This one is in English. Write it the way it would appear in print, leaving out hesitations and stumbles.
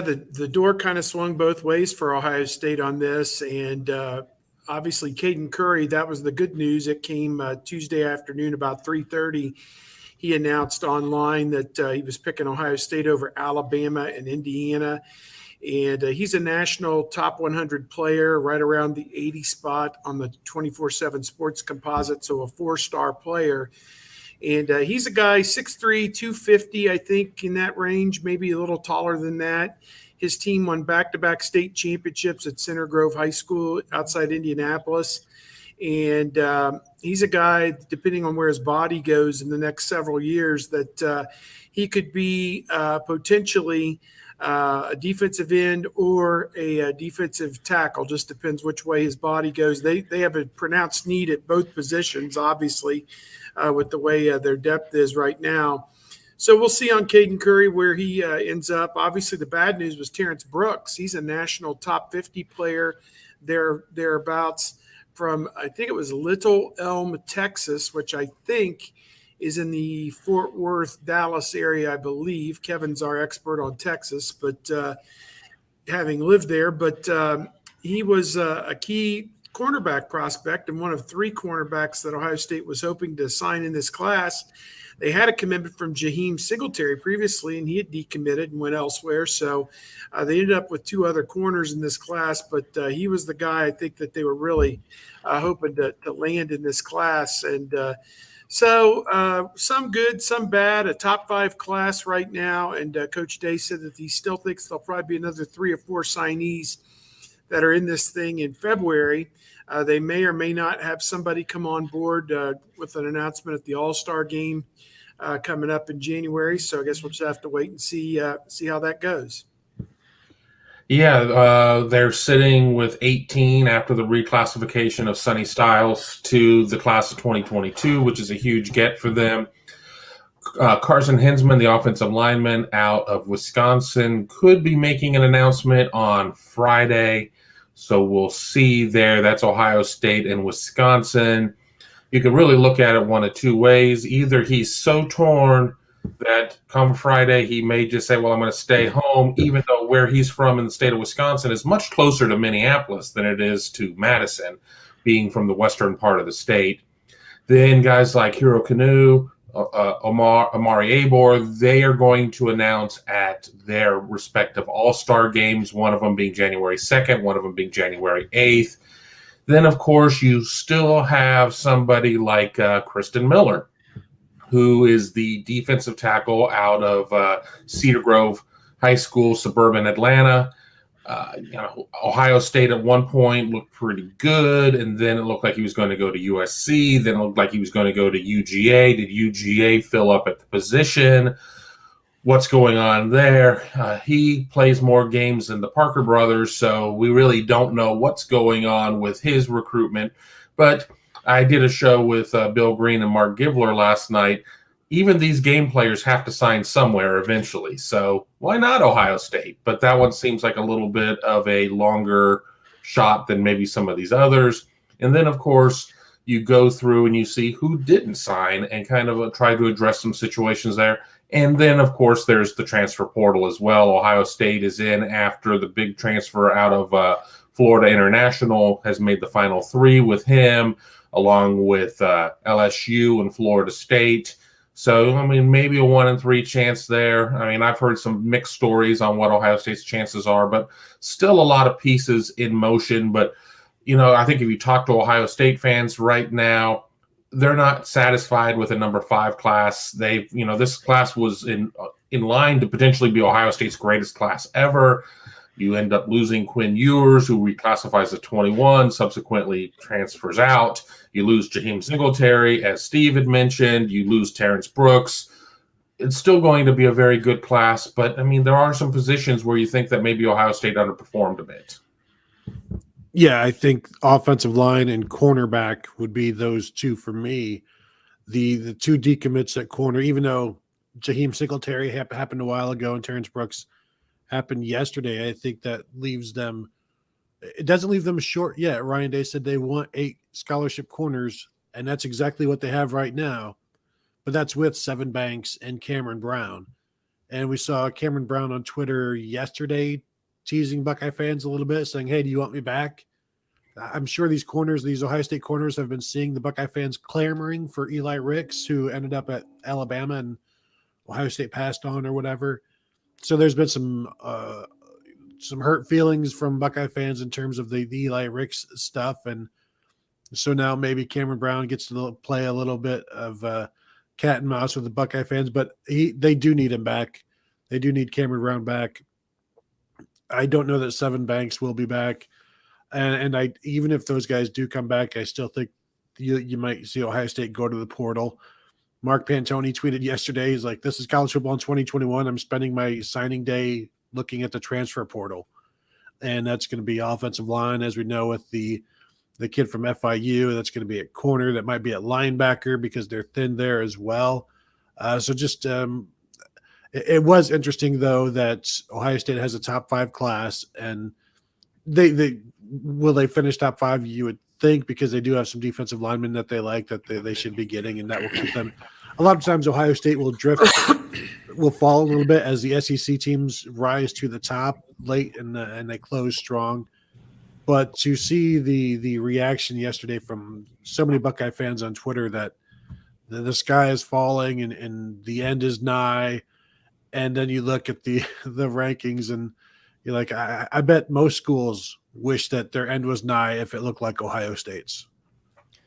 the door kind of swung both ways for Ohio State on this. And obviously, Caden Curry, that was the good news. It came Tuesday afternoon about 3:30. He announced online that he was picking Ohio State over Alabama and Indiana. And he's a national top 100 player, right around the 80 spot on the 24/7 Sports Composite, so a 4-star player. And he's a guy, 6'3", 250, I think, in that range, maybe a little taller than that. His team won back-to-back state championships at Center Grove High School outside Indianapolis. And he's a guy, depending on where his body goes in the next several years, that he could be potentially a defensive end or a defensive tackle. Just depends which way his body goes. They have a pronounced need at both positions, obviously, with the way their depth is right now. So we'll see on Caden Curry where he ends up. Obviously, the bad news was Terrence Brooks. He's a national top 50 player thereabouts from, I think it was Little Elm, Texas, which I think is in the Fort Worth, Dallas area, I believe. Kevin's our expert on Texas, but having lived there. But he was a key cornerback prospect and one of 3 cornerbacks that Ohio State was hoping to sign in this class. They had a commitment from Jaheim Singletary previously, and he had decommitted and went elsewhere. So they ended up with 2 other corners in this class, but he was the guy I think that they were really hoping to land in this class. And so some good, some bad, a top 5 class right now. And Coach Day said that he still thinks there'll probably be another 3 or 4 signees that are in this thing in February. They may or may not have somebody come on board with an announcement at the All-Star game coming up in January. So I guess we'll just have to wait and see how that goes. Yeah, they're sitting with 18 after the reclassification of Sonny Styles to the class of 2022, which is a huge get for them. Carson Hinsman, the offensive lineman out of Wisconsin, could be making an announcement on Friday. So we'll see there. That's Ohio State and Wisconsin. You can really look at it one of 2 ways. Either he's so torn that come Friday, he may just say, well, I'm going to stay home, even though where he's from in the state of Wisconsin is much closer to Minneapolis than it is to Madison, being from the western part of the state. Then guys like Hero Kanu, Amari Abor, they are going to announce at their respective all-star games, one of them being January 2nd, one of them being January 8th. Then, of course, you still have somebody like Kristen Miller, who is the defensive tackle out of Cedar Grove High School, suburban Atlanta. Ohio State at one point looked pretty good, and then it looked like he was going to go to USC. Then it looked like he was going to go to UGA. Did UGA fill up at the position? What's going on there? He plays more games than the Parker brothers, so we really don't know what's going on with his recruitment. But I did a show with Bill Green and Mark Givler last night. Even these game players have to sign somewhere eventually. So why not Ohio State? But that one seems like a little bit of a longer shot than maybe some of these others. And then, of course, you go through and you see who didn't sign and kind of try to address some situations there. And then, of course, there's the transfer portal as well. Ohio State is in after the big transfer out of Florida International has made the final 3 with him, along with LSU and Florida State. So, I mean, maybe a 1-in-3 chance there. I mean, I've heard some mixed stories on what Ohio State's chances are, but still a lot of pieces in motion. But, I think if you talk to Ohio State fans right now, they're not satisfied with a number 5 class. This class was in line to potentially be Ohio State's greatest class ever. You end up losing Quinn Ewers, who reclassifies at 21, subsequently transfers out. You lose Jaheim Singletary, as Steve had mentioned. You lose Terrence Brooks. It's still going to be a very good class, but, I mean, there are some positions where you think that maybe Ohio State underperformed a bit. Yeah, I think offensive line and cornerback would be those 2 for me. The 2 decommits at corner, even though Jaheim Singletary happened a while ago and Terrence Brooks happened yesterday, I think that leaves them – it doesn't leave them short yet. Ryan Day said they want 8 scholarship corners, and that's exactly what they have right now. But that's with Sevyn Banks and Cameron Brown. And we saw Cameron Brown on Twitter yesterday teasing Buckeye fans a little bit, saying, "Hey, do you want me back?" I'm sure these Ohio State corners have been seeing the Buckeye fans clamoring for Eli Ricks, who ended up at Alabama and Ohio State passed on or whatever. So there's been some hurt feelings from Buckeye fans in terms of the Eli Ricks stuff. And so now maybe Cameron Brown gets to play a little bit of cat and mouse with the Buckeye fans, but they do need him back. They do need Cameron Brown back. I don't know that Seven Banks will be back. And I even if those guys do come back, I still think you might see Ohio State go to the portal. Mark Pantoni tweeted yesterday, he's like, "This is college football in 2021. I'm spending my signing day looking at the transfer portal." And that's going to be offensive line, as we know, with the kid from FIU. That's going to be at corner. That might be at linebacker because they're thin there as well. It was interesting, though, that Ohio State has a top 5 class, and they will they finish top 5? You would think, because they do have some defensive linemen that they like that they should be getting, and that will keep them. A lot of times Ohio State will will fall a little bit as the SEC teams rise to the top late and they close strong. But to see the reaction yesterday from so many Buckeye fans on Twitter that the sky is falling and the end is nigh, and then you look at the rankings and you're like, I bet most schools wish that their end was nigh if it looked like Ohio State's.